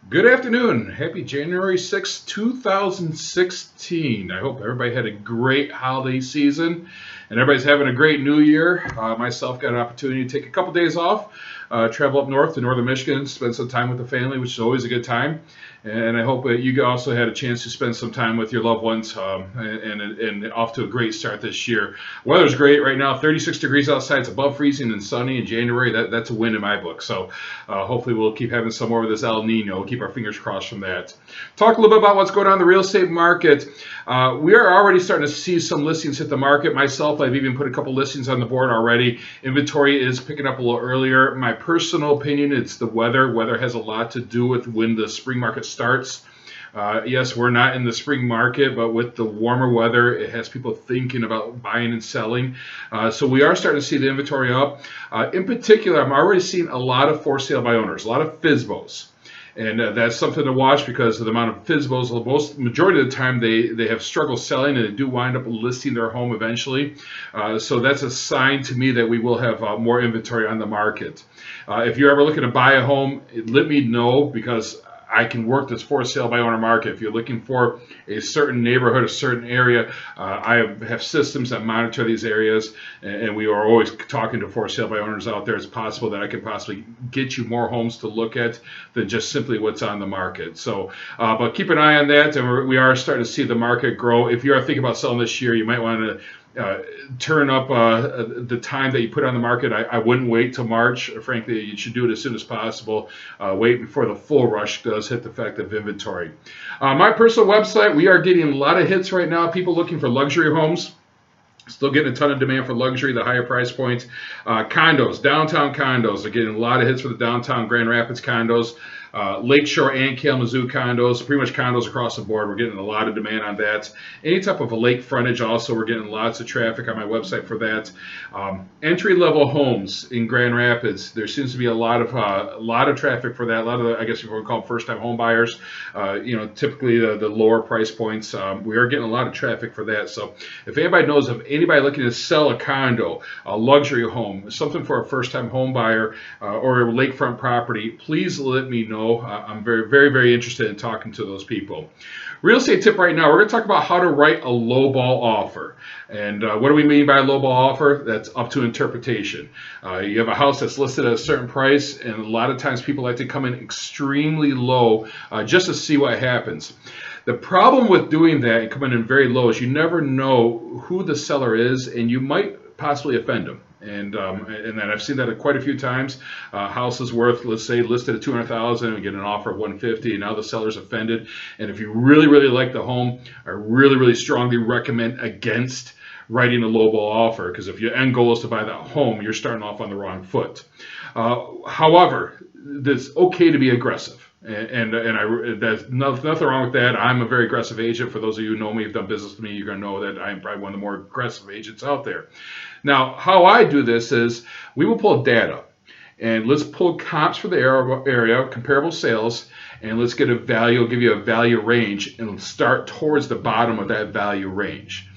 Good afternoon. Happy January 6th, 2016. I hope everybody had a great holiday season and everybody's having a great new year. Myself got an opportunity to take a couple days off, travel up north to northern Michigan, spend some time with the family, which is always a good time. And I hope that you also had a chance to spend some time with your loved ones and off to a great start this year. Weather's great right now, 36 degrees outside. It's above freezing and sunny in January. That's a win in my book. So hopefully we'll keep having some more of this El Nino. We'll keep our fingers crossed from that. Talk a little bit about what's going on in the real estate market. We are already starting to see some listings hit the market. Myself, I've even put a couple listings on the board already. Inventory is picking up a little earlier. My personal opinion, it's the weather. Weather has a lot to do with when the spring market starts. Yes, we're not in the spring market, but with the warmer weather, it has people thinking about buying and selling. So we are starting to see the inventory up. In particular, I'm already seeing a lot of for sale by owners, a lot of FSBOs. And that's something to watch because of the amount of FSBOs. The majority of the time, they have struggled selling and they do wind up listing their home eventually. So that's a sign to me that we will have more inventory on the market. If you're ever looking to buy a home, let me know because I can work this for sale by owner market. If you're looking for a certain neighborhood, a certain area, I have systems that monitor these areas, and we are always talking to for sale by owners out there. It's possible that I could possibly get you more homes to look at than just simply what's on the market. So, but keep an eye on that, and we are starting to see the market grow. If you are thinking about selling this year, you might want to turn up the time that you put on the market. I wouldn't wait till March. Frankly, you should do it as soon as possible. Wait before the full rush does hit the effective inventory. My personal website, we are getting a lot of hits right now. People looking for luxury homes. Still getting a ton of demand for luxury, the higher price points. Condos, downtown condos. They're getting a lot of hits for the downtown Grand Rapids condos. Lakeshore and Kalamazoo condos, pretty much condos across the board. We're getting a lot of demand on that. Any type of a lake frontage also, we're getting lots of traffic on my website for that. Entry-level homes in Grand Rapids, there seems to be a lot of traffic for that. A lot of, I guess you would call them first-time home buyers. Typically the lower price points. We are getting a lot of traffic for that. So if anybody knows of anybody looking to sell a condo, a luxury home, something for a first-time home buyer or a lakefront property, please let me know. I'm very, very, very interested in talking to those people. Real estate tip right now, we're going to talk about how to write a lowball offer. And what do we mean by a lowball offer? That's up to interpretation. You have a house that's listed at a certain price, and a lot of times people like to come in extremely low just to see what happens. The problem with doing that and coming in very low is you never know who the seller is, and you might possibly offend them. And then I've seen that quite a few times. House is worth, let's say, listed at $200,000, and we get an offer of $150,000, and now the seller's offended. And if you really, really like the home, I really, really strongly recommend against writing a lowball offer, because if your end goal is to buy that home, you're starting off on the wrong foot. However, it's okay to be aggressive. And there's nothing wrong with that. I'm a very aggressive agent. For those of you who know me, who've done business with me, you're going to know that I'm probably one of the more aggressive agents out there. Now, how I do this is we will pull data, and let's pull comps for the area, comparable sales, and let's get a value. I'll give you a value range, and start towards the bottom of that value range.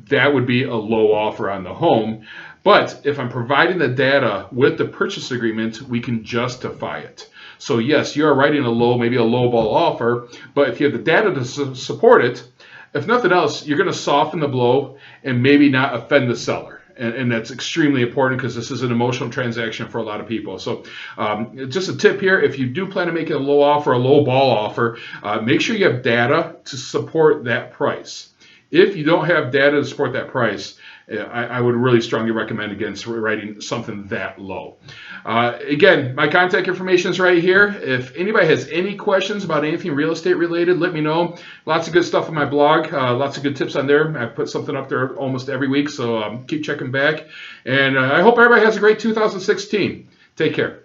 That would be a low offer on the home. But if I'm providing the data with the purchase agreement, we can justify it. So yes, you are writing maybe a lowball offer, but if you have the data to support it, if nothing else, you're going to soften the blow and maybe not offend the seller. And that's extremely important because this is an emotional transaction for a lot of people. So just a tip here, if you do plan to make a low ball offer, make sure you have data to support that price. If you don't have data to support that price, I would really strongly recommend against writing something that low. Again, my contact information is right here. If anybody has any questions about anything real estate related, let me know. Lots of good stuff on my blog, lots of good tips on there. I put something up there almost every week, so keep checking back. And I hope everybody has a great 2016. Take care.